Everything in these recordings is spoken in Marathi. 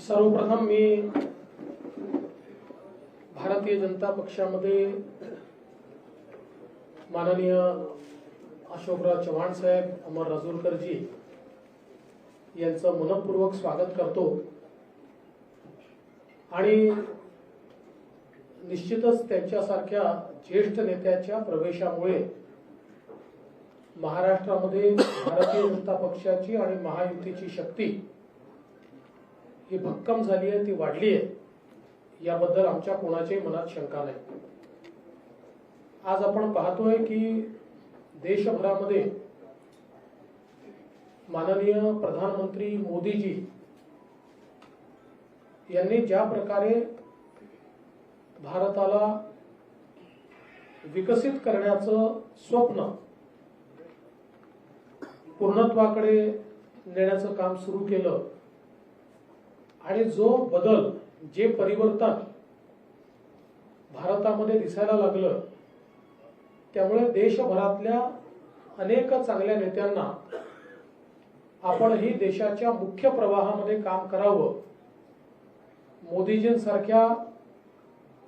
सर्वप्रथम मी भारतीय जनता पक्षामध्ये माननीय अशोकराव चव्हाण साहेब, अमर राजूरकर जी यांचं मनपूर्वक स्वागत करतो आणि निश्चितच त्यांच्यासारख्या ज्येष्ठ नेत्याच्या प्रवेशामुळे महाराष्ट्रामध्ये भारतीय जनता पक्षाची आणि महायुतीची शक्ती ही भक्कम झाली आहे, ती वाढली आहे, याबद्दल आमच्या कोणाच्याही मनात शंका नाही। आज आपण पाहतोय की देशभरामध्ये माननीय प्रधानमंत्री मोदीजी यांनी ज्या प्रकारे भारताला विकसित करण्याचं स्वप्न पूर्णत्वाकडे नेण्याचं काम सुरू केलं आणि जो बदल, जे परिवर्तन भारतामध्ये दिसायला लागलं, त्यामुळे देशभरातल्या अनेक चांगल्या नेत्यांना आपणही देशाच्या मुख्य प्रवाहामध्ये काम करावं, मोदीजींसारख्या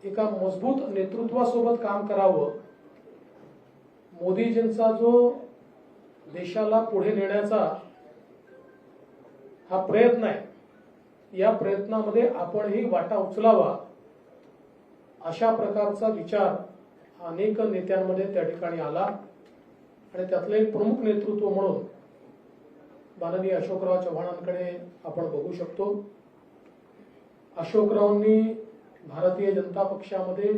एका मजबूत नेतृत्वासोबत काम करावं, मोदीजींचा जो देशाला पुढे नेण्याचा हा प्रयत्न आहे, या प्रयत्नामध्ये आपणही वाटा उचलावा, अशा प्रकारचा विचार अनेक नेत्यांमध्ये त्या ठिकाणी आला आणि त्यातलं एक प्रमुख नेतृत्व म्हणून माननीय अशोकराव चव्हाणांकडे आपण बघू शकतो। अशोकरावांनी भारतीय जनता पक्षामध्ये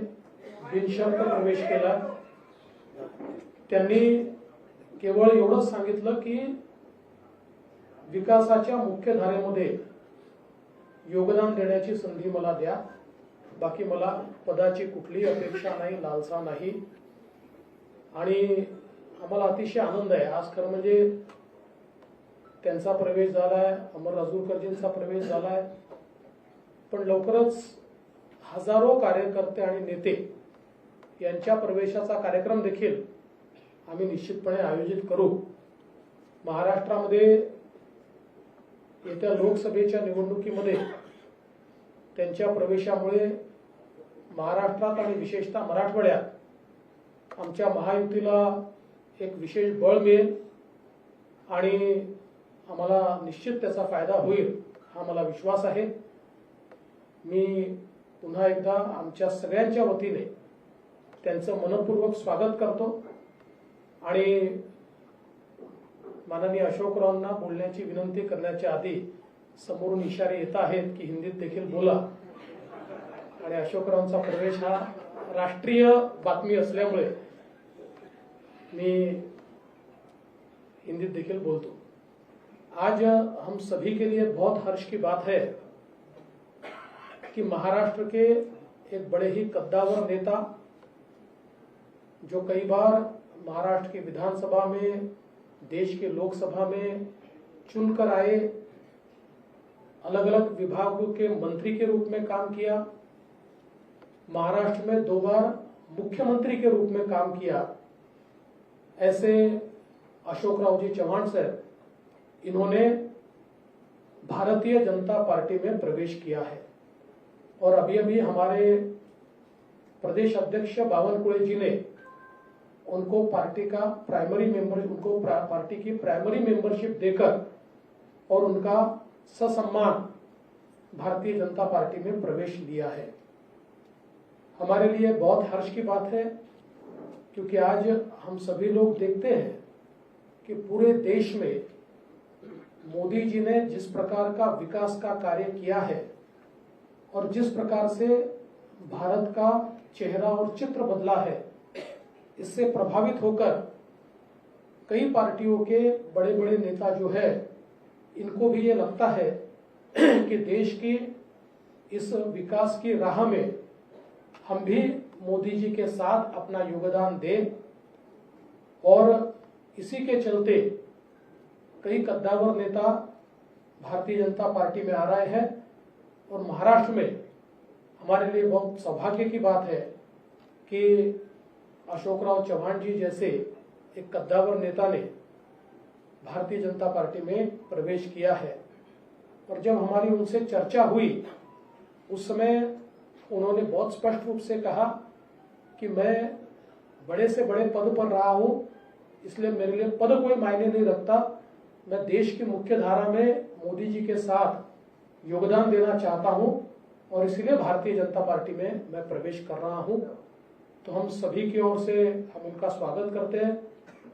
बिनशर्त प्रवेश केला। त्यांनी केवळ एवढंच सांगितलं की विकासाच्या मुख्य धारेमध्ये योगदान देण्याची संधी मला द्या, बाकी मला पदाची कुठली अपेक्षा नाही, लालसा नाही। आणि आम्हाला अतिशय आनंद आहे आज, खरं म्हणजे त्यांचा प्रवेश झालाय, अमर राजूरकरजींचा प्रवेश झालाय, पण लवकरच हजारो कार्यकर्ते आणि नेते यांच्या प्रवेशाचा कार्यक्रम देखील आम्ही निश्चितपणे आयोजित करू। महाराष्ट्रामध्ये येत्या लोकसभेच्या निवडणुकीमध्ये त्यांच्या प्रवेशामुळे महाराष्ट्रात आणि विशेषतः मराठवाड्यात आमच्या महायुतीला एक विशेष बळ मिळेल आणि आम्हाला निश्चित त्याचा फायदा होईल, हा मला विश्वास आहे। मी पुन्हा एकदा आमच्या सगळ्यांच्या वतीने त्यांचं मनपूर्वक स्वागत करतो आणि माननीय अशोकरावांना बोलण्याची विनंती करण्याच्या आधी समोरून इशारे येत आहेत की हिंदीत देखील बोला, आणि अशोकरावांचा प्रवेश हा राष्ट्रीय बातमी असल्यामुळे मी हिंदीत देखील बोलतो। आज हम सभी के लिए बहुत हर्ष की बात है कि महाराष्ट्र के एक बड़े ही कद्दावर नेता, जो कई बार महाराष्ट्र की विधानसभा में, देश के लोकसभा में चुनकर आए, अलग अलग विभागों के मंत्री के रूप में काम किया, महाराष्ट्र में 2 बार मुख्यमंत्री के रूप में काम किया, ऐसे अशोकराव जी चव्हाण साहब, इन्होंने भारतीय जनता पार्टी में प्रवेश किया है। और अभी अभी हमारे प्रदेश अध्यक्ष बावनकुळे जी ने उनको पार्टी का प्राइमरी मेंबर, उनको पार्टी की प्राइमरी मेंबरशिप देकर और उनका ससम्मान भारतीय जनता पार्टी में प्रवेश लिया है। हमारे लिए बहुत हर्ष की बात है, क्योंकि आज हम सभी लोग देखते हैं कि पूरे देश में मोदी जी ने जिस प्रकार का विकास का कार्य किया है और जिस प्रकार से भारत का चेहरा और चित्र बदला है, इससे प्रभावित होकर कई पार्टियों के बड़े बड़े नेता जो है, इनको भी ये लगता है कि देश की इस विकास की राह में हम भी मोदी जी के साथ अपना योगदान दें, और इसी के चलते कई कद्दावर नेता भारतीय जनता पार्टी में आ रहे हैं। और महाराष्ट्र में हमारे लिए बहुत सौभाग्य की बात है कि अशोकराव चव्हाण जी जैसे एक कद्दावर नेता ने भारतीय जनता पार्टी में प्रवेश किया है। और जब हमारी उनसे चर्चा हुई उस समय उन्होंने बहुत स्पष्ट रूप से कहा कि मैं बड़े से बड़े पद पर रहा हूं, इसलिए मेरे लिए पद कोई मायने नहीं रखता। मैं देश की मुख्य धारा में मोदी जी के साथ योगदान देना चाहता हूं और इसलिए भारतीय जनता पार्टी में मैं प्रवेश कर रहा हूं। तो हम सभी की ओर से हम उनका स्वागत करते हैं।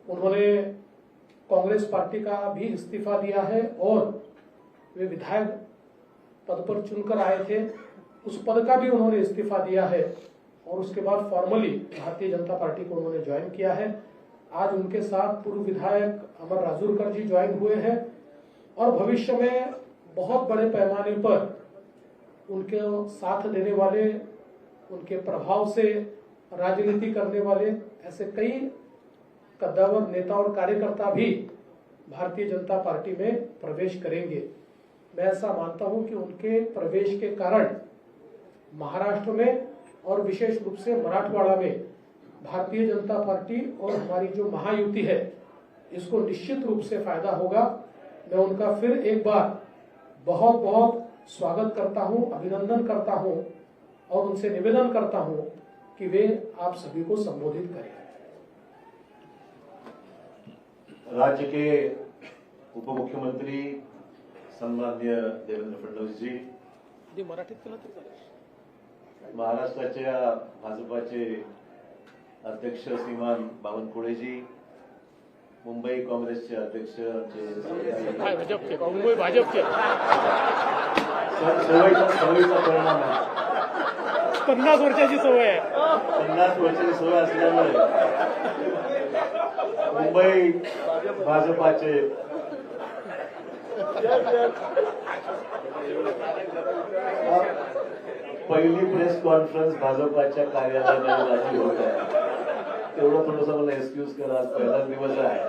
उन्होंने कांग्रेस पार्टी का भी इस्तीफा दिया है और वे विधायक पद पर चुनकर आए थे, उस पद का भी उन्होंने इस्तीफा दिया है और उसके बाद फॉर्मली भारतीय जनता पार्टी को उन्होंने ज्वाइन किया है। आज उनके साथ पूर्व विधायक अमर राजूरकर जी ज्वाइन हुए हैं और भविष्य में बहुत बड़े पैमाने पर उनके साथ देने वाले, उनके प्रभाव से राजनीति करने वाले ऐसे कई कद्दावर नेता और कार्यकर्ता भी भारतीय जनता पार्टी में प्रवेश करेंगे। मैं ऐसा मानता हूं कि उनके प्रवेश के कारण महाराष्ट्र में और विशेष रूप से मराठवाड़ा में भारतीय जनता पार्टी और हमारी जो महायुति है इसको निश्चित रूप से फायदा होगा। मैं उनका फिर एक बार बहुत बहुत स्वागत करता हूं, अभिनंदन करता हूं और उनसे निवेदन करता हूं कि वे आप सभी को संबोधित करें। राज्य के उप मुख्यमंत्री सन्माननीय देवेंद्र फडणवीस जी, महाराष्ट्राच्या भाजपाचे अध्यक्ष श्रीमान बावनकुळेजी, मुंबई काँग्रेसचे अध्यक्ष मुंबई भाजपचे सवयीचा परिणाम आहे। 50 वर्षाची सवय आहे। 50 वर्षाची सवय असल्यामुळे मुंबई भाजपाचे पहिली प्रेस कॉन्फरन्स भाजपाच्या कार्यालयामध्ये होत आहे। तेवढं थोडंसं मला एक्सक्यूज करा, आज पहिलाच दिवस आहे।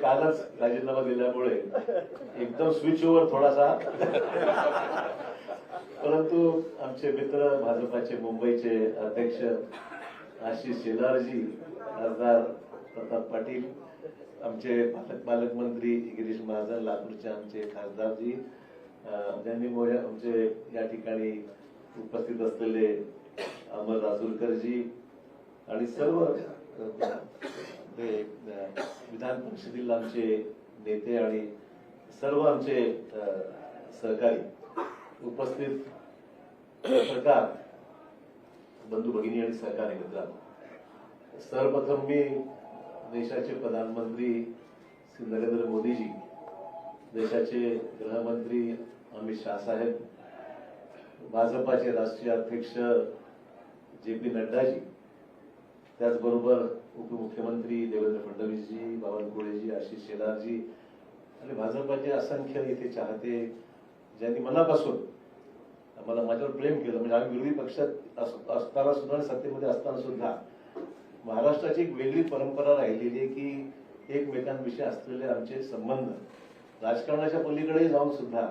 कालच राजीनामा दिल्यामुळे एकदम स्विच ओव्हर थोडासा, परंतु आमचे मित्र भाजपाचे मुंबईचे अध्यक्ष आशिष शेलारजी, खासदार प्रताप पाटील, आमचे पालकमंत्री गिरीश महाजन, लातूरचे आमचे खासदारजी, ज्यांनी आमचे या ठिकाणी उपस्थित असलेले अमर राजूरकरजी आणि सर्व विधान परिषदेतील आमचे नेते आणि सर्व आमचे सहकारी उपस्थित पत्रकार बंधू भगिनी आणि सहकारी मित्रांनो, सर्वप्रथम मी देशाचे प्रधानमंत्री श्री नरेंद्र मोदीजी, देशाचे गृहमंत्री अमित शाह साहेब, भाजपाचे राष्ट्रीय अध्यक्ष जे.पी. नड्डाजी, त्याचबरोबर उपमुख्यमंत्री देवेंद्र फडणवीसजी, बावनकुळेजी, आशिष शेलारजी आणि भाजपाचे असंख्य इथे चाहते, ज्यांनी मनापासून आम्हाला माझ्यावर प्रेम केलं। म्हणजे आम्ही विरोधी पक्षात असताना सुद्धा, सत्तेमध्ये असताना सुद्धा महाराष्ट्राची एक वेगळी परंपरा राहिलेली आहे की एकमेकांविषयी असलेले आमचे संबंध राजकारणाच्या पलीकडे जाऊन सुद्धा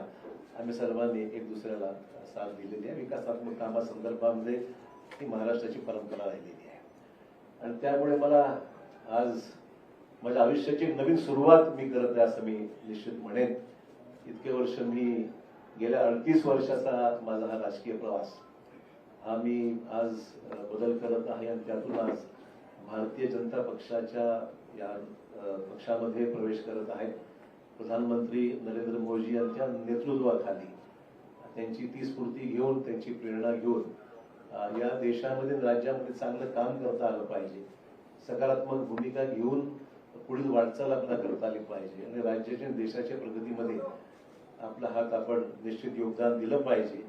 आम्ही सर्वांनी एक दुसऱ्याला साथ दिलेली आहे। विकासात्मक कामासंदर्भामध्ये ही महाराष्ट्राची परंपरा राहिलेली आहे आणि त्यामुळे मला आज माझ्या आयुष्याची एक नवीन सुरुवात मी करत आहे असं मी निश्चित म्हणेन। इतके वर्ष मी गेल्या 38 वर्षाचा माझा हा राजकीय प्रवास हा मी आज बदल करत आहे आणि त्यातून आज भारतीय जनता पक्षाच्या या पक्षामध्ये प्रवेश करत आहे। प्रधानमंत्री नरेंद्र मोदी यांच्या नेतृत्वाखाली त्यांची ती स्फूर्ती घेऊन, त्यांची प्रेरणा घेऊन या देशामध्ये राज्यामध्ये चांगलं काम करता आलं पाहिजे, सकारात्मक भूमिका घेऊन पुढील वाटचाल आपल्याला करता आली पाहिजे आणि राज्याच्या देशाच्या प्रगतीमध्ये आपला हात आपण निश्चित योगदान दिलं पाहिजे।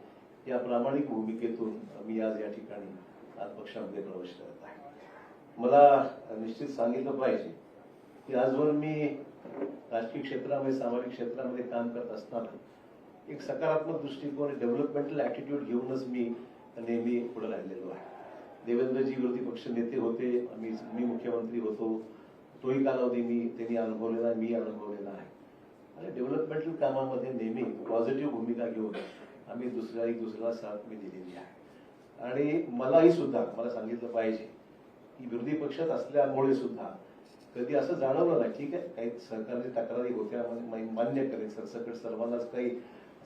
या प्रामाणिक भूमिकेतून मी आज या ठिकाणी आज पक्षामध्ये प्रवेश करत आहे। मला निश्चित सांगितलं पाहिजे की आजवर मी राजकीय क्षेत्रामध्ये, सामाजिक क्षेत्रामध्ये काम करत असताना एक सकारात्मक दृष्टिकोन, डेव्हलपमेंटल ऍटिट्यूड घेऊनच मी नेहमी पुढे राहिलेलो आहे। देवेंद्रजी विरोधी पक्ष नेते होते, मी मुख्यमंत्री होतो, तोही कालावधी त्यांनी अनुभवलेला, मी अनुभवलेला आहे आणि डेव्हलपमेंटल कामामध्ये नेहमी पॉझिटिव्ह भूमिका घेऊन आम्ही दुसऱ्याला साथ मी दिलेली आहे। आणि मलाही सुद्धा मला सांगितलं पाहिजे की विरोधी पक्षात असल्यामुळे सुद्धा कधी असं जाणवलं नाही. ठीक आहे, काही सरकारची तक्रारी होत्या, मान्य करेल, सरसकट सर्वांनाच काही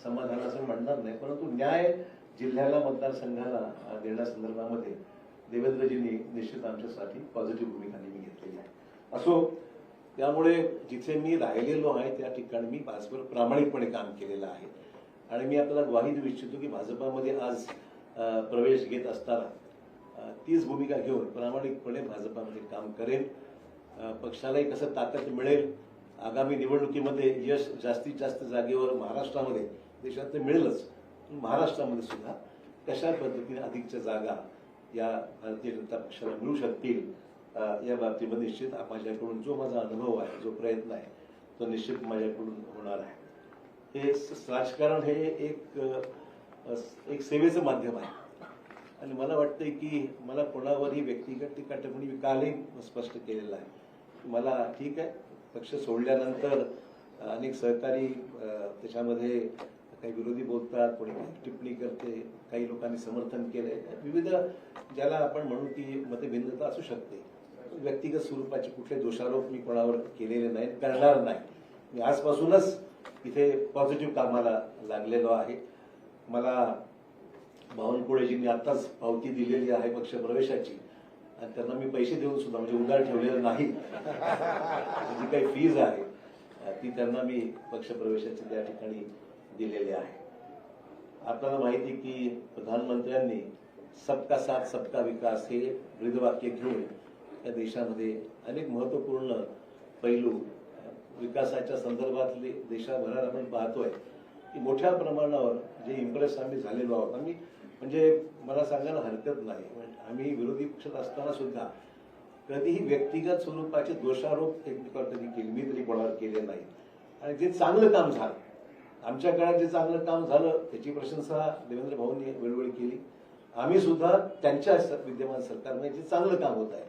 समाधान असं म्हणणार नाही, परंतु न्याय जिल्ह्याला मतदारसंघाला देण्यासंदर्भामध्ये देवेंद्रजींनी निश्चित आमच्यासाठी पॉझिटिव्ह भूमिका नेहमी घेतलेली आहे. असो, त्यामुळे जिथे मी राहिलेलो आहे त्या ठिकाणी मी भाजपवर प्रामाणिकपणे काम केलेलं आहे आणि मी आपल्याला ग्वाही देऊ इच्छितो की भाजपामध्ये आज प्रवेश घेत असताना तीच भूमिका घेऊन प्रामाणिकपणे भाजपामध्ये काम करेन. पक्षालाही कसं ताकद मिळेल, आगामी निवडणुकीमध्ये यश जास्तीत जास्त जागेवर महाराष्ट्रामध्ये, देशात तर मिळेलच, महाराष्ट्रामध्ये सुद्धा कशा पद्धतीने अधिकच्या जागा या भारतीय जनता पक्षाला मिळू शकतील या बाबतीमध्ये निश्चित माझ्याकडून जो माझा अनुभव आहे, जो प्रयत्न आहे, तो निश्चित माझ्याकडून होणार आहे. हे राजकारण हे एक सेवेचं माध्यम आहे आणि मला वाटतंय की मला कोणावरही व्यक्तिगत टीका टिप्पणी मी कालही स्पष्ट केलेलं आहे. मला ठीक आहे, पक्ष सोडल्यानंतर अनेक सहकारी त्याच्यामध्ये काही विरोधी बोलतात, कोणी टिप्पणी करते, काही लोकांनी समर्थन केलंय, विविध ज्याला आपण म्हणू की मतभिन्नता असू शकते. व्यक्तिगत स्वरूपाचे कुठले दोषारोप मी कोणावर केलेले नाहीत, करणार नाही. मी आजपासूनच इथे पॉझिटिव्ह कामाला लागलेलो आहे. मला बावनकुळेजींनी आताच पावती दिलेली आहे पक्ष प्रवेशाची आणि त्यांना मी पैसे देऊन सुद्धा, म्हणजे उधार ठेवलेलं नाही, जी काही फीज आहे ती त्यांना मी पक्ष प्रवेशाची त्या ठिकाणी दिलेली आहे. आपल्याला माहिती की प्रधानमंत्र्यांनी सबका साथ सबका विकास हे ब्रीदवाक्य घेऊन या देशामध्ये अनेक महत्वपूर्ण पैलू विकासाच्या संदर्भातले देशाभरात आपण पाहतोय की मोठ्या प्रमाणावर जे इम्प्रेस आम्ही झालेलो आहोत. आम्ही म्हणजे मला सांगायला हरकत नाही, आम्ही विरोधी पक्षात असताना सुद्धा कधीही व्यक्तिगत स्वरूपाचे दोषारोप एकमेकावर कधी केले, मी तरी कोणावर केले नाही. आणि जे चांगलं काम झालं, आमच्या काळात जे चांगलं काम झालं त्याची प्रशंसा देवेंद्र भाऊंनी वेळोवेळी केली. आम्ही सुद्धा त्यांच्या विद्यमान सरकारमध्ये जे चांगलं काम होत आहे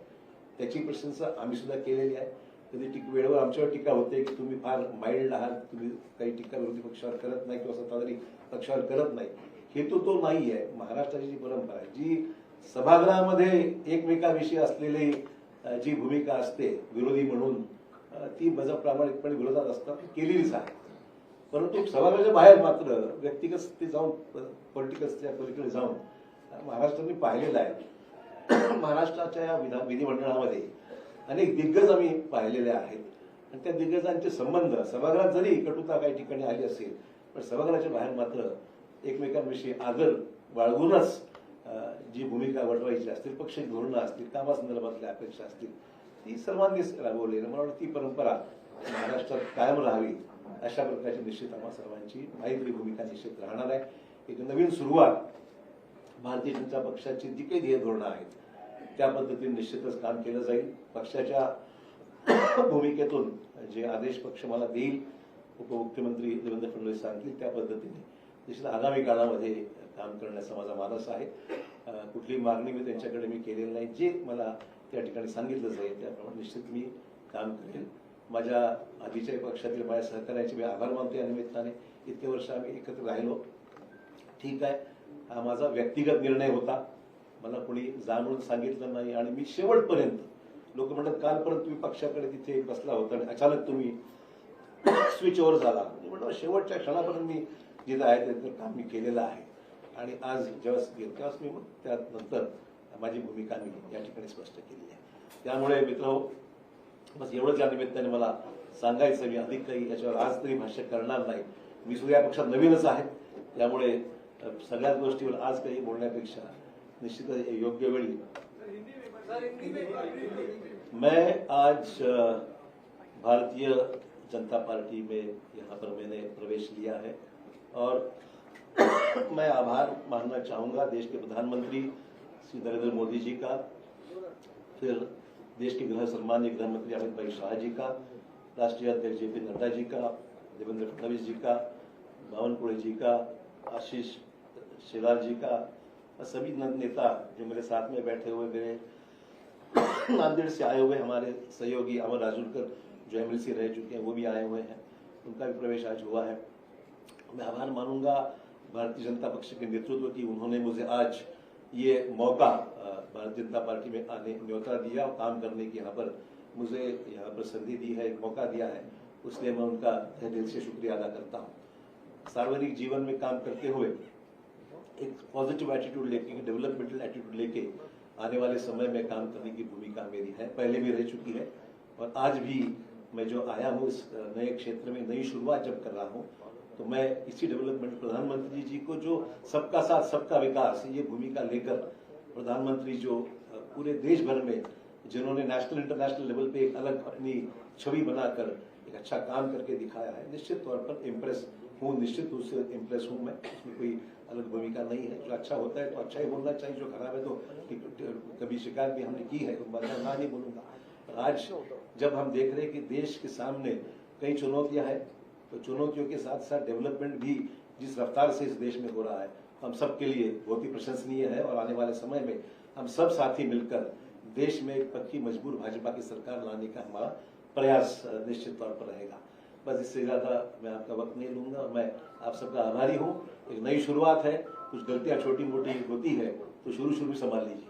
त्याची प्रशंसा आम्ही सुद्धा केलेली आहे. कधी वेळेवर आमच्यावर टीका होते की तुम्ही फार माइल्ड आहात, तुम्ही काही टीका विरोधी पक्षावर करत नाही किंवा सत्ताधारी पक्षावर करत नाही. हेतू तो नाही आहे. महाराष्ट्राची जी परंपरा आहे, जी सभागृहामध्ये एकमेकाविषयी असलेली जी भूमिका असते विरोधी म्हणून, ती प्रामाणिकपणे विरोधात असताना केलेलीच आहे. परंतु सभागृहाच्या बाहेर मात्र व्यक्तिगत ते जाऊन पॉलिटिकलच्या पलीकडे जाऊन महाराष्ट्राने पाहिलेलं आहे. महाराष्ट्राच्या या विधिमंडळामध्ये अनेक दिग्गज आम्ही पाहिलेले आहेत आणि त्या दिग्गजांचे संबंध सभागृहात जरी कटुता काही ठिकाणी आली असेल, पण सभागृहाच्या बाहेर मात्र एकमेकांविषयी आदर बाळगूनच जी भूमिका वटवायची असतील, पक्ष धोरणं असतील, कामासंदर्भातल्या अपेक्षा असतील, ती सर्वांनीच राबवली. मला वाटतं ती परंपरा महाराष्ट्रात कायम राहावी अशा प्रकारची निश्चित आम्हा सर्वांची माहिती भूमिका निश्चित राहणार आहे. एक नवीन सुरुवात भारतीय जनता पक्षाची जी काही ध्येय धोरणं आहेत त्या पद्धतीने निश्चितच काम केलं जाईल. पक्षाच्या भूमिकेतून जे आदेश पक्ष मला देईल, उपमुख्यमंत्री देवेंद्र फडणवीस सांगतील त्या पद्धतीने निश्चित आगामी काळामध्ये काम करण्याचा माझा मानस आहे. कुठली मागणी मी त्यांच्याकडे मी केलेली नाही. जे मला त्या ठिकाणी सांगितलं जाईल त्याप्रमाणे निश्चित मी काम करेल. माझ्या आधीच्या पक्षातील माझ्या सहकार्याचे मी आभार मानतो. या निमित्ताने इतके वर्ष आम्ही एकत्र राहिलो. ठीक आहे, हा माझा व्यक्तिगत निर्णय होता, मला कोणी जाणून सांगितलं नाही आणि मी शेवटपर्यंत, लोक म्हणतात कालपर्यंत तुम्ही पक्षाकडे तिथे बसला होता आणि अचानक तुम्ही स्विच ओव्हर झाला. म्हणलं शेवटच्या क्षणापर्यंत मी जिथं आहे त्याचं काम मी केलेलं आहे आणि आज जेव्हा गेलो तेव्हाच मी मग त्यानंतर माझी भूमिका मी या ठिकाणी स्पष्ट केली आहे. त्यामुळे मित्र, बस एवढंच या निमित्ताने मला सांगायचं. मी अधिक काही याच्यावर आज तरी भाष्य करणार नाही. मी सुद्धा या पक्षात नवीनच आहे, त्यामुळे सगळ्याच गोष्टीवर आज काही बोलण्यापेक्षा निश्चित योग्य वेळी. मैं आज भारतीय जनता पार्टी में यहाँ पर मैंने प्रवेश लिया है और मैं आभार मानना चाहूँगा देश के प्रधानमंत्री श्री नरेंद्र मोदी जी का, फिर देश के सम्माननीय गृह मंत्री अमित भाई शाह जी का, राष्ट्रीय अध्यक्ष JP नड्डा जी का, देवेंद्र फडणवीस जी का, बावनकुळे जी का, आशीष शेलार जी का, सभी नेता जो मेरे साथ में बैठे हुए, मेरे नांदेड़ से आए हुए हमारे सहयोगी अमर राजूरकर जो MLC रह चुके हैं वो भी आए हुए हैं, उनका भी प्रवेश आज हुआ है. मैं आभार मानूंगा भारतीय जनता पक्ष के नेतृत्व की. उन्होंने मुझे आज ये मौका भारतीय जनता पार्टी में आने न्योता दिया और काम करने की यहाँ पर मुझे यहाँ पर संधि दी है, एक मौका दिया है, उसलिए मैं उनका दिल से शुक्रिया अदा करता हूँ। सार्वजनिक जीवन में काम करते हुए एक पॉजिटिव एटीट्यूड लेके, डेवलपमेंटल एटीट्यूड लेके आने वाले समय में काम करने की भूमिका मेरी है, पहले भी रह चुकी है और आज भी मैं जो आया हूँ इस नए क्षेत्र में नई शुरुआत जब कर रहा हूँ तो मैं इसी डेवलपमेंट, प्रधानमंत्री जी को जो सबका साथ सबका विकास ये भूमिका लेकर, प्रधानमंत्री जो पूरे देश भर में जिन्होंने नेशनल इंटरनेशनल लेवल पे एक अलग अपनी छवि बनाकर एक अच्छा काम करके दिखाया है, निश्चित तौर पर इम्प्रेस हूँ, निश्चित रूप से इम्प्रेस हूँ मैं। इसमें कोई अलग भूमिका नहीं है। जो अच्छा होता है तो अच्छा ही बोलना चाहिए, जो खराब है तो कभी शिकायत भी हमने की है तो मैं ना नहीं बोलूंगा। आज जब हम देख रहे हैं कि देश के सामने कई चुनौतियां हैं, तो चुनौतियों के साथ साथ डेवलपमेंट भी जिस रफ्तार से इस देश में हो रहा है, हम सबके लिए बहुत ही प्रशंसनीय है और आने वाले समय में हम सब साथी मिलकर देश में एक पक्की मजबूर भाजपा की सरकार लाने का हमारा प्रयास निश्चित तौर पर रहेगा। बस इससे ज्यादा मैं आपका वक्त नहीं लूंगा। मैं आप सबका आभारी हूँ। एक नई शुरुआत है, कुछ गलतियां छोटी मोटी होती है तो शुरू संभाल लीजिए।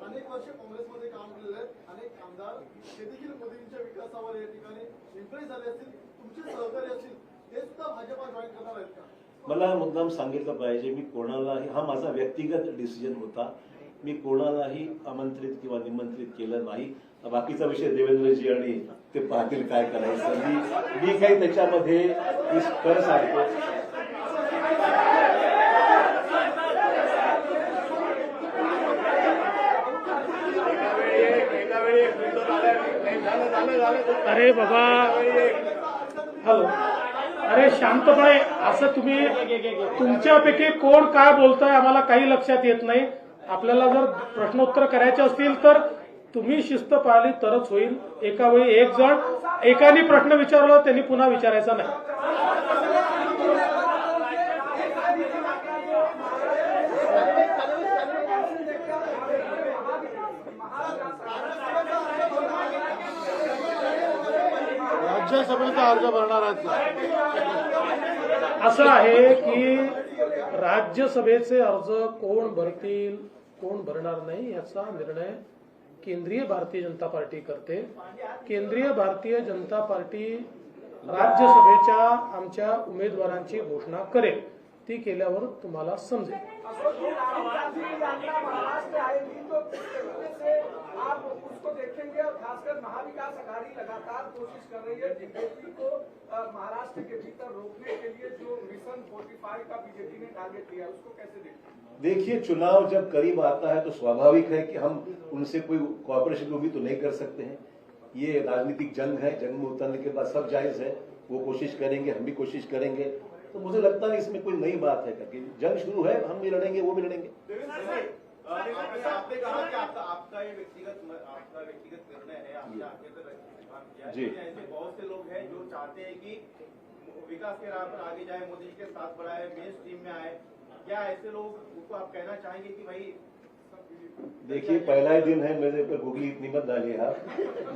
अनेक वर्ष काँग्रेसमध्ये काम केलेले आहेत, अनेक आमदार ते देखील मोदींच्या विकासावर या ठिकाणी इम्प्रेस झाले असतील, तुमचे सहकारी असतील, ते सुद्धा भाजपा जॉईन करणार आहेत का? मला मुद्दाम सांगितलं पाहिजे, मी कोणालाही, हा माझा व्यक्तिगत डिसिजन होता, मी कोणालाही आमंत्रित किंवा निमंत्रित केलं नाही। बाकीचा विषय देवेंद्रजी आणि ते पाहतील काय करायचं। मी काही त्याच्यामध्ये कर सांगतो। अरे बाबा, हॅलो, अरे शांतपणे असं तुम्ही, तुमच्यापैकी कोण काय बोलतंय आम्हाला काही लक्षात येत नाही। आपल्याला जर प्रश्नोत्तर करायचे असतील तर तुम्ही शिस्त पाळली तरच होईल। एका वेळी एक जण एकाने प्रश्न विचारला त्यांनी पुन्हा विचारायचा नाही। राज्यसभेचा अर्ज भरणार आहेत का? असं आहे की राज्यसभेचे अर्ज कोण भरतील कोण भरणार नाही याचा निर्णय केंद्रीय भारतीय जनता पार्टी करते। केंद्रीय भारतीय जनता पार्टी राज्यसभेच्या आमच्या उमेदवारांची घोषणा करेल, ती केल्यावर तुम्हाला समजेल। आप उसको देखेंगे और खासकर महाविकास आघाड़ी लगातार कोशिश कर रही है बीजेपी को महाराष्ट्र के भीतर रोकने के लिए। जो मिशन 45 का बीजेपी ने टारगेट लिया, उसको कैसे देखते हैं? देखिए, चुनाव जब करीब आता है तो स्वाभाविक है कि हम उनसे कोई कोऑपरेशन को भी तो नहीं कर सकते हैं। ये राजनीतिक जंग है, जंग में उतरने के बाद सब जायज है, वो कोशिश करेंगे, हम भी कोशिश करेंगे। तो मुझे लगता नहीं इसमें कोई नई बात है करके। जंग शुरू है, हम भी लड़ेंगे, वो भी लड़ेंगे। आपने कहा कि आपका ये व्यक्तिगत निर्णय है, आपने आगे तक काम किया है। जी। ऐसे बहुत से लोग हैं जो चाहते हैं कि विकास के राह पर आगे जाए, मोदी जी के साथ बढ़ाए, मेन स्ट्रीम में आए। क्या ऐसे लोग को आप कहना चाहेंगे कि भाई? देखिए, पहला ही दिन है, मेरे पर गूगली इतनी मत डालिए आप।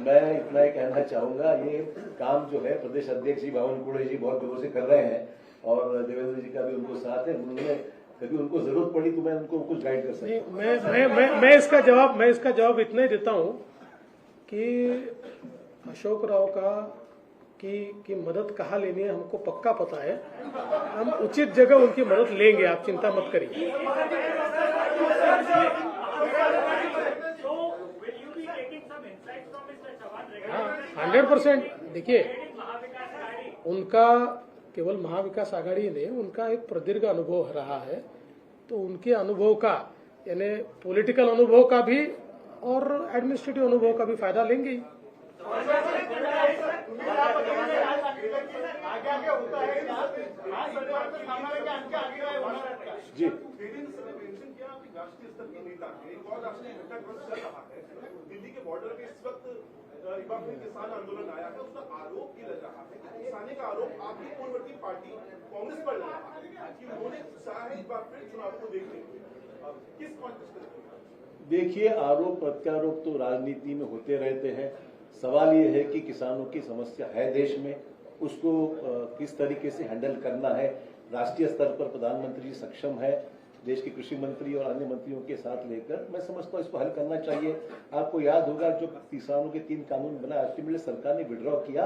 मैं इतना ही कहना चाहूंगा, ये काम जो है प्रदेश अध्यक्ष जी बावनकुळे जी बहुत दिनों से कर रहे हैं और देवेंद्र जी का भी उनको साथ है। उन्होंने कभी उनको जरूरत पड़ी तो मैं उनको कुछ गाइड कर सकता हूं। मैं इसका जवाब इतना ही देता हूं कि अशोक राव की मदद कहाँ लेनी है हमको पक्का पता है। हम उचित जगह उनकी मदद लेंगे, आप चिंता मत करिए। 100%। देखिए, उनका केवल महाविकास आघाड़ी ने उनका एक प्रदीर्घ अनुभव रहा है, तो उनके अनुभव का यानी पॉलिटिकल अनुभव का भी और एडमिनिस्ट्रेटिव अनुभव का भी फायदा लेंगे ही। जी, राष्ट्रीय स्तर की नेता है, एक और राष्ट्रीय घटक चल रहा है। दिल्ली के बॉर्डर पे इस वक्त किसान आंदोलन आया है, उसका आरोप ये लग रहा है कि किसानी का आरोप आपकी पूर्ववर्ती पार्टी कांग्रेस पर लग रहा है कि उन्होंने चाहा है एक बार फिर चुनाव को देखने के लिए। किस कॉन्टेक्स्ट में? देखिए, आरोप प्रत्यारोप तो राजनीति में होते रहते हैं। सवाल ये है कि किसानों की समस्या है देश में, उसको किस तरीके से हैंडल करना है, राष्ट्रीय स्तर पर प्रधानमंत्री सक्षम है देश के कृषि मंत्री और अन्य मंत्रियों के साथ लेकर, मैं समझता हूँ इसको हल करना चाहिए। आपको याद होगा जो किसानों के 3 कानून बना, अल्टीमेटली सरकार ने विड्रॉ किया,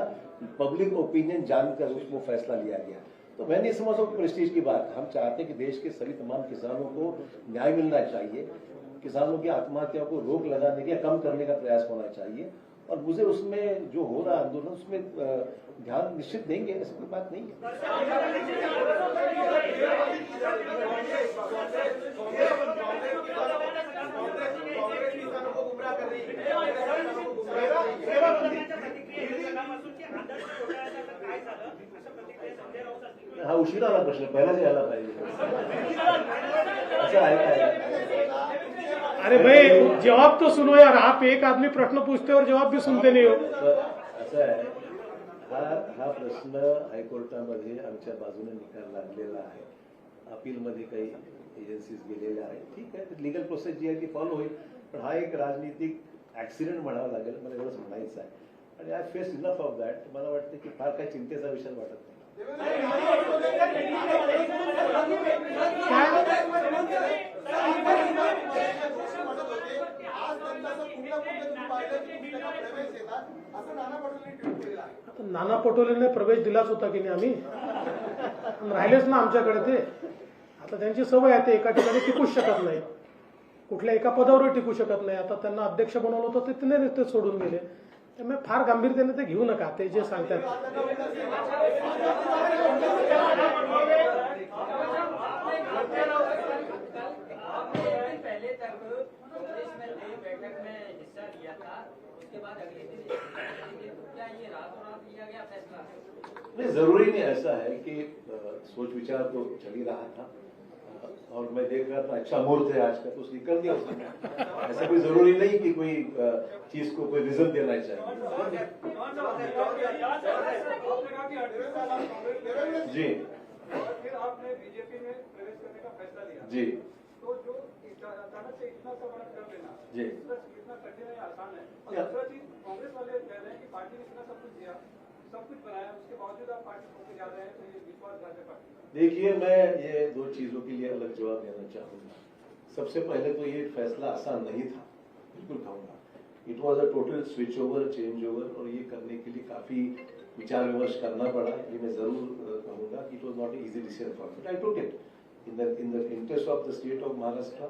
पब्लिक ओपिनियन जानकर उसको फैसला लिया गया। तो मैं नहीं समझता प्रेस्टीज की बात। हम चाहते हैं कि देश के सभी तमाम किसानों को न्याय मिलना चाहिए, किसानों की आत्महत्या को रोक लगाने के, कम करने का प्रयास होना चाहिए। और मुझे उसमें जो हो रहा आंदोलन उसमें ध्यान निश्चित देंगे, ऐसी कोई बात नहीं है। हा उशीर आला प्रश्न, पहिलाच यायला पाहिजे। अच्छा आहे। अरे भाई जवाब तो सुनो यार, आप एक आदमी प्रश्न पूछते हो और जवाब भी सुनते नहीं हो। असं आहे, हा प्रश्न हायकोर्टामध्ये आमच्या बाजूने निकाल लागलेला आहे, अपीलमध्ये काही एजन्सीज गेलेल्या आहेत, ठीक आहे, लिगल प्रोसेस जी आहे ती फॉलो होईल, पण हा एक राजनीतिक ऍक्सिडेंट म्हणावा लागेल, मला एवढंच म्हणायचं आहे। आणि I face enough of that, मला वाटतं की फार काही चिंतेचा विषय वाटत नाही। नाना पटोलेने प्रवेश दिलाच होता की नाही, आम्ही राहिलेच ना आमच्याकडे ते। आता त्यांची सवय आहे, ते एका ठिकाणी टिकूच शकत नाही, कुठल्या एका पदावर टिकू शकत नाही। आता त्यांना अध्यक्ष बनवलं होतं, ते सोडून गेले, त्यामुळे फार गांभीर्याने ते घेऊ नका, ते जे सांगतात। नहीं, जरूरी नहीं ऐसा है कि सोच विचार तो चल ही रहा था, और मैं देख रहा था अच्छा मुहूर्त है आज का, तो निकल दिया उसने। ऐसा कोई जरूरी नहीं कि कोई चीज को कोई रीजन देना चाहिए। जी, फिर आपने बीजेपी में प्रवेश करने का फैसला लिया जी, तो जो अचानक से इतना सा बड़ा कर लेना जी, इतना कठिन है, आसान है। और दूसरा चीज, कांग्रेस वाले कह रहे हैं कि पार्टी ने इतना सब कुछ दिया, सब कुछ बनाया, उसके बावजूद आप पार्टी को जा रहे हैं, तो ये विश्वासघात है पार्टी। देखिए, मैं ये 2 चीजों के लिए अलग जवाब देना चाहूंगा। सबसे पहले तो ये फैसला आसान नहीं था, बिल्कुल कहूंगा। It was a total switch over, change over, और ये करने के लिए काफी विचार विमर्श करना पड़ा। ये मैं जरूर कहूंगा कि it was not easy decision for me. I took it in the interest of the state of Maharashtra,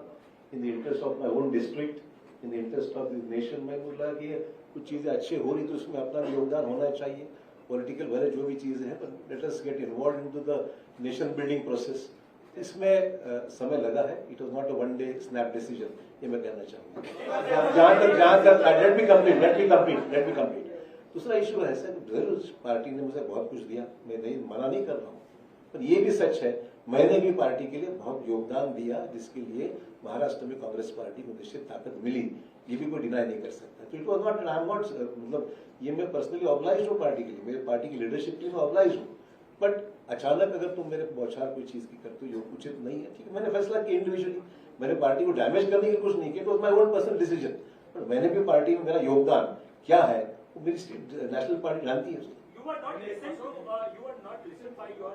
in the interest of my own district, in the interest of the nation। मैं बोला कि कुछ चीजें अच्छी हो रही तो उसमें अपना योगदान होना चाहिए, पॉलिटिकल भले जो भी चीजें हैं, but let us get involved into the nation building process। इसमें समय लगा है, it was not a one day snap decision, ये मैं कहना चाहूँगा। जहाँ तक let me complete। दूसरा इशू है सर, जरूर पार्टी ने मुझे बहुत कुछ दिया, मैं नहीं मना नहीं कर रहा हूँ, पर ये भी सच है मैंने भी पार्टी के लिए बहुत योगदान दिया, जिसके लिए महाराष्ट्र में कांग्रेस पार्टी को निश्चित ताकत मिली, ये भी कोई डिनाई नहीं कर सकता। तो it was not, I am not, मतलब ये मैं पर्सनली ऑब्लाइज हूँ पार्टी के लिए, मेरे पार्टी की लीडरशिप के लिए मैं ऑब्लाइज हूँ, बट अचानक अगर तुम मेरे बौछार कोई चीज की करते हो जो उचित नहीं है, ठीक है, मैंने फैसला किया इंडिविजुअली, मैंने पार्टी को डैमेज करने की कुछ नहीं किया, it was my own personal decision, but मैंने भी पार्टी में मेरा योगदान क्या है वो मेरी नेशनल पार्टी जानती है। You were not listened by your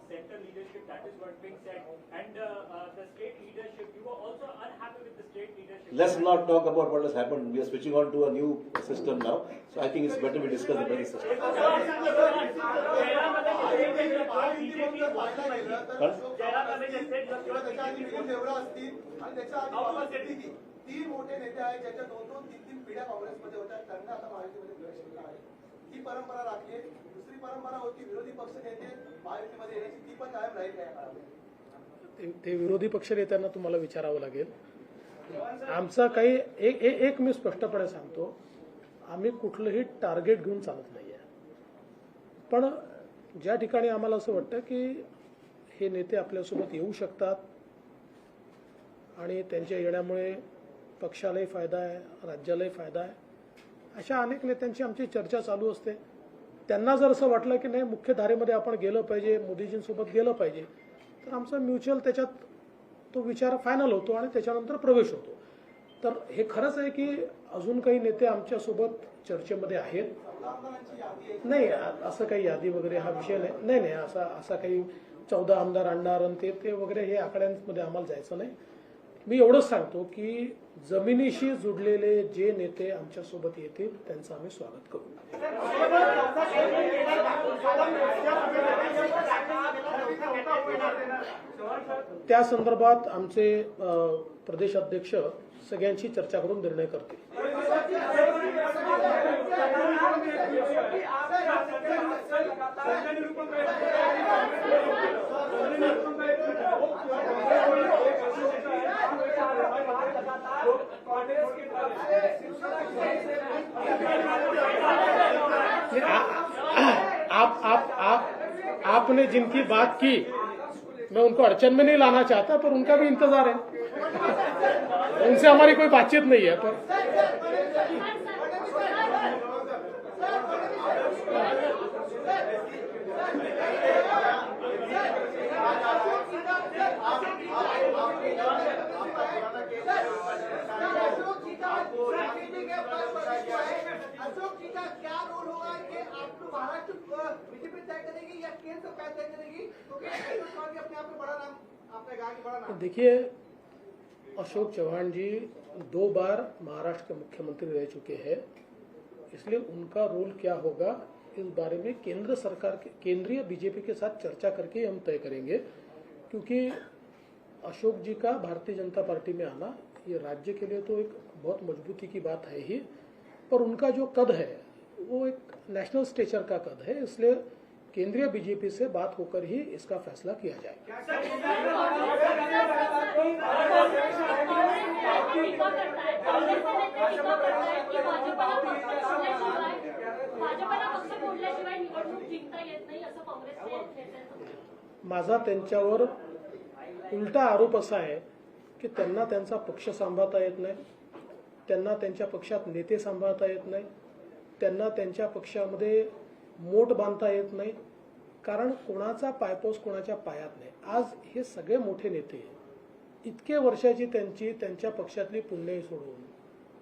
center leadership. That is what being said, and the state leadership. You were also unhappy with the state leadership. Let's not talk about what has happened. We are switching on to a new system now, so I think it's better we discuss the present system. तीन मोठे नेते आहेत ज्याच्या 2-3 पिढ्या काँग्रेसमध्ये होत्या, त्यांना आता महायुतीमध्ये प्रवेश केला आहे। ही परंपरा राखली आहे। दुसरी परंपरा होती विरोधी पक्ष नेते महायुतीमध्ये येण्याची, ती पण कायम राहील या काळामध्ये। ते विरोधी पक्ष नेत्यांना तुम्हाला विचारावं लागेल। आमचा काही एक मी स्पष्टपणे सांगतो, आम्ही कुठलंही टार्गेट घेऊन चालत नाहीये, पण ज्या ठिकाणी आम्हाला असं वाटतं की हे नेते आपल्यासोबत येऊ शकतात आणि त्यांच्या येण्यामुळे पक्षालाही फायदा आहे, राज्यालाही फायदा आहे, अशा अनेक नेत्यांची आमची चर्चा चालू असते। त्यांना जर असं वाटलं की नाही मुख्य धारेमध्ये आपण गेलं पाहिजे, मोदीजींसोबत गेलं पाहिजे, तर आमचा म्युच्युअल त्याच्यात तो विचार फायनल होतो आणि त्याच्यानंतर प्रवेश होतो। तर हे खरंच आहे की अजून काही नेते आमच्यासोबत चर्चेमध्ये आहेत। नाही, असं काही यादी वगैरे हा विषय नाही, असा काही 14 आमदार आणणार आणि ते वगैरे हे आकड्यांमध्ये आम्हाला जायचं नाही. मी एवढंच सांगतो की जमिनीशी जुडलेले जे नेते आमच्या सोबत येतील त्यांचं आम्ही स्वागत करू. त्या संदर्भात आमचे प्रदेश अध्यक्ष सगळ्यांची चर्चा करून निर्णय करतील. आपने जिनकी बात की मैं उनको अड़चन में नहीं लाना चाहता, पर उनका भी इंतजार है. उनसे हमारी कोई बातचीत नहीं है. पर अशोक जी का क्या रोल होगा कि आपको महाराष्ट्र बीजेपी तय करेगी या केंद्र सरकार तय करेगी? क्योंकि अपने आप में बड़ा नाम आपने कहा कि बड़ा नाम. देखिए, अशोक चौहान जी 2 बार महाराष्ट्र के मुख्यमंत्री रह चुके हैं, इसलिए उनका रोल क्या होगा इस बारे में केंद्र सरकार के केंद्रीय बीजेपी के साथ चर्चा करके हम तय करेंगे. क्योंकि अशोक जी का भारतीय जनता पार्टी में आना ये राज्य के लिए तो एक बहुत मजबूती की बात है ही, पर उनका जो कद है वो एक नेशनल स्टेचर का कद है, इसलिए केंद्रीय बीजेपी से बात होकर ही इसका फैसला किया जाएगा. माझा त्यांच्यावर उलटा आरोप असा आहे की त्यांना त्यांचा पक्ष सांभाळता येत नाही, त्यांना त्यांच्या पक्षात नेते सांभाळता येत नाही, त्यांना त्यांच्या पक्षामध्ये मोठ बांधता येत नाही, कारण कोणाचा पायपोस कोणाच्या पायात नाही. आज हे सगळे मोठे नेते इतके वर्षाची त्यांच्या पक्षातली पुण्यही सोडून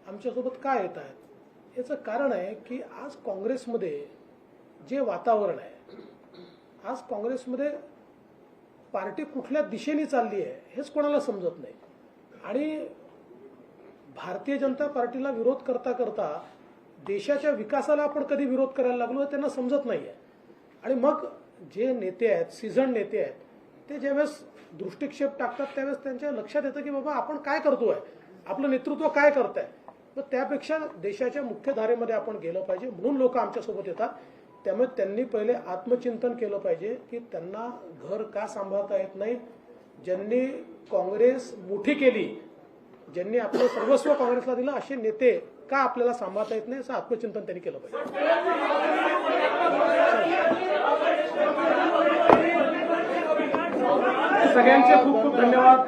आमच्यासोबत का येत आहेत? याचं कारण आहे की आज काँग्रेसमध्ये जे वातावरण आहे, आज काँग्रेसमध्ये पार्टी कुठल्या दिशेने चालली आहे हेच कोणाला समजत नाही. आणि भारतीय जनता पार्टीला विरोध करता करता देशाच्या विकासाला आपण कधी विरोध करायला लागलो हे त्यांना समजत नाहीये. आणि मग जे नेते आहेत, सीझन नेते आहेत, ते ज्यावेळेस दृष्टिक्षेप टाकतात त्यावेळेस त्यांच्या लक्षात येतं की बाबा आपण काय करतोय, आपलं नेतृत्व काय करतंय. तर त्यापेक्षा देशाच्या मुख्य धारेमध्ये आपण गेलं पाहिजे, म्हणून लोक आमच्यासोबत येतात. त्यामुळे त्यांनी पहिले आत्मचिंतन केलं पाहिजे की त्यांना घर का सांभाळता येत नाही, ज्यांनी काँग्रेस मोठी केली, ज्यांनी आपलं सर्वस्व काँग्रेसला दिलं, असे नेते का आपल्याला सांभाळता येत नाही, असं आत्मचिंतन त्यांनी केलं पाहिजे. सगळ्यांचे खूप खूप धन्यवाद.